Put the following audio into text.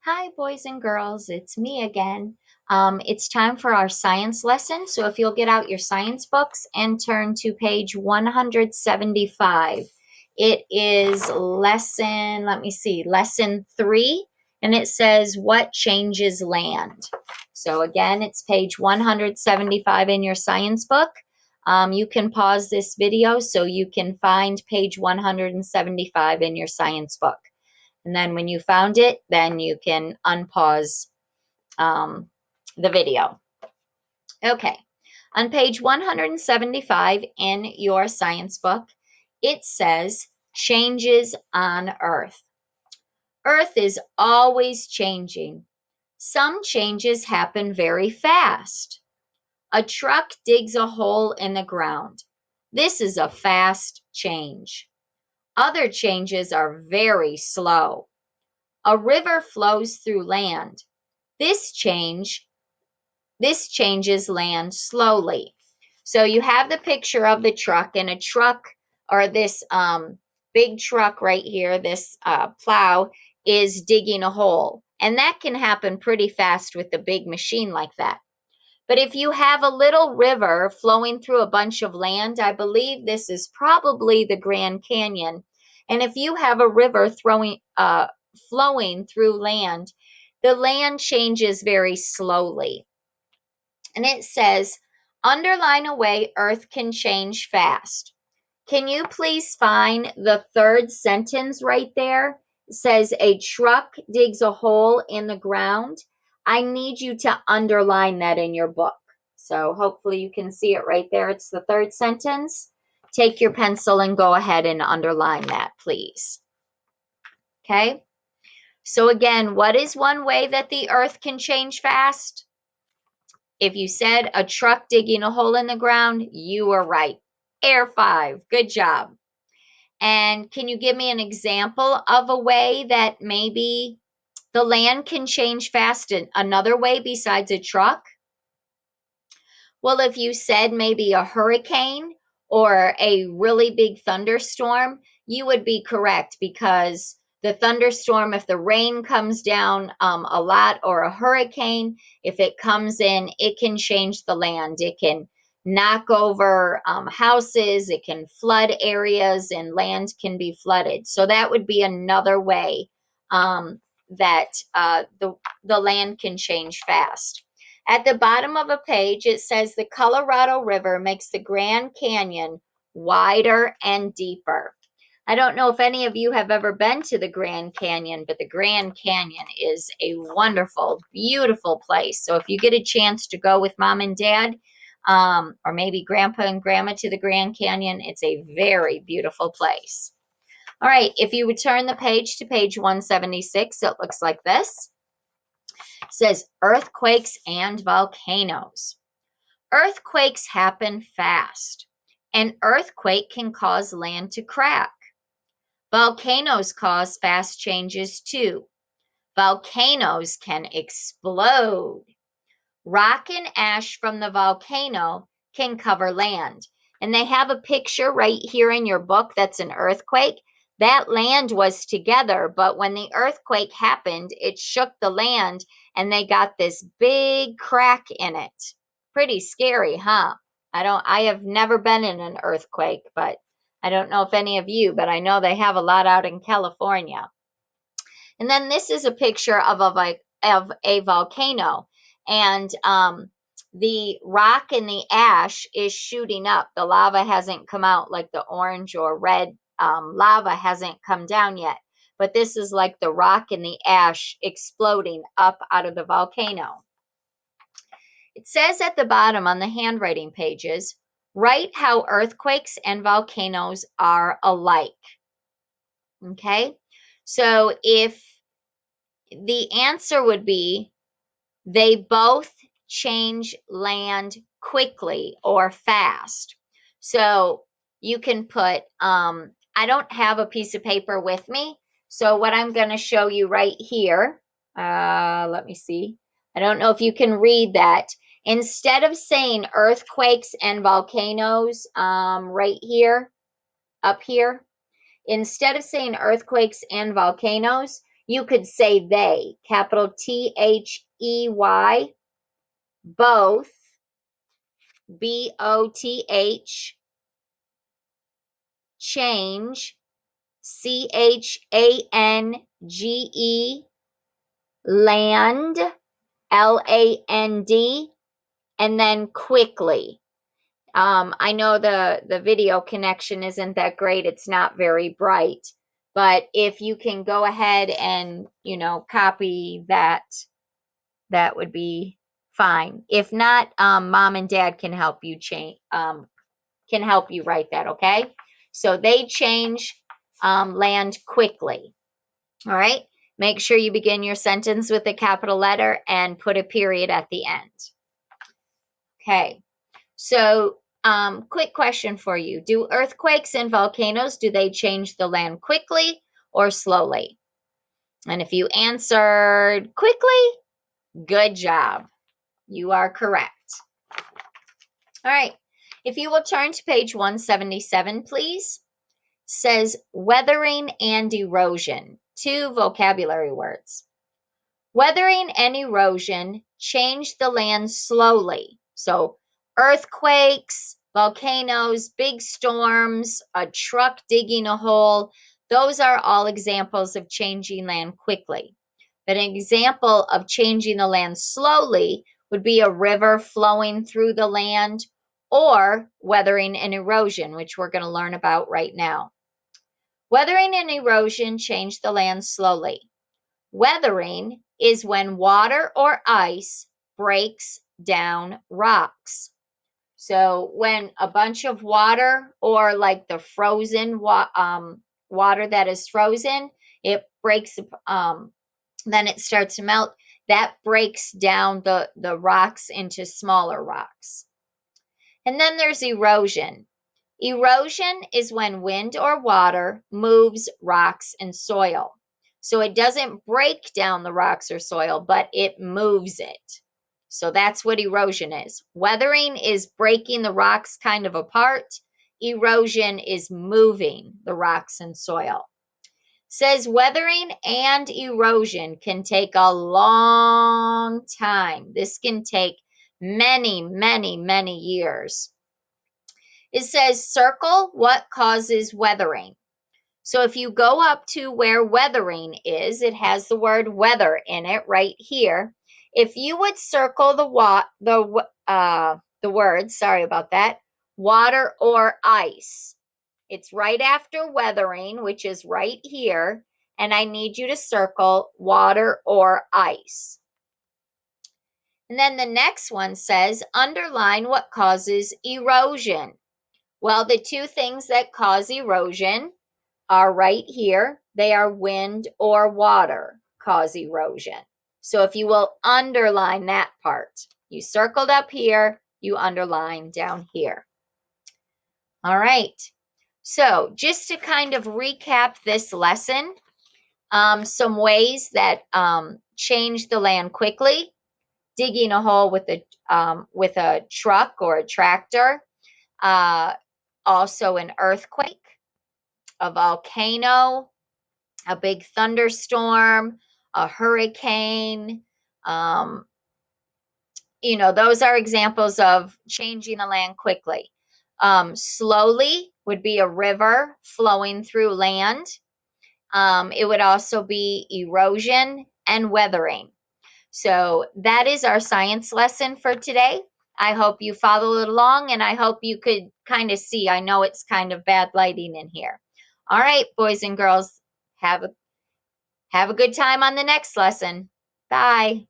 Hi, boys and girls. It's me again. It's time for our science lesson. So if you'll get out your science books and turn to page 175. It is lesson 3, and it says, What changes land? So again, it's page 175 in your science book. You can pause this video so you can find page 175 in your science book. And then when you found it, then you can unpause the video. Okay, on page 175 in your science book, it says changes on Earth. Earth is always changing. Some changes happen very fast. A truck digs a hole in the ground. This is a fast change. Other changes are very slow. A river flows through land. This changes land slowly. So you have the picture of the truck, and a truck, or this big truck right here, this plow is digging a hole. And that can happen pretty fast with a big machine like that. But if you have a little river flowing through a bunch of land, I believe this is probably the Grand Canyon. And if you have a river flowing through land, the land changes very slowly. And it says, underline a way Earth can change fast. Can you please find the third sentence right there? It says, a truck digs a hole in the ground. I need you to underline that in your book. So hopefully you can see it right there. It's the third sentence. Take your pencil and go ahead and underline that, please. Okay? So again, what is one way that the earth can change fast? If you said a truck digging a hole in the ground, you were right. Air 5. Good job. And can you give me an example of a way that maybe the land can change fast in another way besides a truck? Well, if you said maybe a hurricane or a really big thunderstorm, you would be correct, because the thunderstorm, if the rain comes down a lot, or a hurricane, if it comes in, it can change the land. It can knock over houses, it can flood areas, and land can be flooded. So that would be another way that the land can change fast. At the bottom of a page, it says the Colorado River makes the Grand Canyon wider and deeper. I don't know if any of you have ever been to the Grand Canyon, but the Grand Canyon is a wonderful, beautiful place. So if you get a chance to go with mom and dad, or maybe grandpa and grandma to the Grand Canyon, it's a very beautiful place. All right, if you would turn the page to page 176, it looks like this. It says earthquakes and volcanoes. Earthquakes happen fast. An earthquake can cause land to crack. Volcanoes cause fast changes too. Volcanoes can explode. Rock and ash from the volcano can cover land. And they have a picture right here in your book that's an earthquake. That land was together, but when the earthquake happened, it shook the land and they got this big crack in it. Pretty scary, huh? I have never been in an earthquake, but I don't know if any of you, but I know they have a lot out in California. And then this is a picture of a volcano, and the rock and the ash is shooting up. The lava hasn't come out, like the orange or red lava hasn't come down yet. But this is like the rock and the ash exploding up out of the volcano. It says at the bottom on the handwriting pages, write how earthquakes and volcanoes are alike. Okay, so if the answer would be they both change land quickly or fast. So you can put, I don't have a piece of paper with me. So what I'm going to show you right here, let me see. I don't know if you can read that. Instead of saying earthquakes and volcanoes right here, up here, instead of saying earthquakes and volcanoes, You could say they, capital T-H-E-Y, both, B-O-T-H, change, C-H-A-N-G-E, land, L-A-N-D, and then quickly. I know the video connection isn't that great. It's not very bright, but if you can go ahead and, copy that, that would be fine. If not, mom and dad can help you write that, okay? So they change land quickly. All right. Make sure you begin your sentence with a capital letter and put a period at the end. Okay. So, quick question for you. Do earthquakes and volcanoes, do they change the land quickly or slowly? And if you answered quickly, good job. You are correct. All right. If you will turn to page 177, please. Says weathering and erosion. 2 vocabulary words. Weathering and erosion change the land slowly. So earthquakes, volcanoes, big storms, a truck digging a hole, those are all examples of changing land quickly. But an example of changing the land slowly would be a river flowing through the land or weathering and erosion, which we're going to learn about right now. Weathering and erosion change the land slowly. Weathering is when water or ice breaks down rocks. So when a bunch of water or like the frozen water that is frozen, it breaks, then it starts to melt. That breaks down the rocks into smaller rocks. And then there's erosion. Erosion is when wind or water moves rocks and soil. So it doesn't break down the rocks or soil, but it moves it. So that's what erosion is. Weathering is breaking the rocks kind of apart. Erosion is moving the rocks and soil. Says weathering and erosion can take a long time. This can take many, many, many years. It says circle what causes weathering. So if you go up to where weathering is, it has the word weather in it right here. If you would circle the word, sorry about that, water or ice. It's right after weathering, which is right here, and I need you to circle water or ice. And then the next one says underline what causes erosion. Well, the 2 things that cause erosion are right here. They are wind or water cause erosion. So if you will underline that part, you circled up here, you underline down here. All right. So just to kind of recap this lesson, some ways that change the land quickly: digging a hole with a truck or a tractor. Also an earthquake, a volcano, a big thunderstorm, a hurricane. Those are examples of changing the land quickly. Slowly would be a river flowing through land. It would also be erosion and weathering. So that is our science lesson for today. I hope you followed along, and I hope you could kind of see. I know it's kind of bad lighting in here. All right, boys and girls, have a good time on the next lesson. Bye.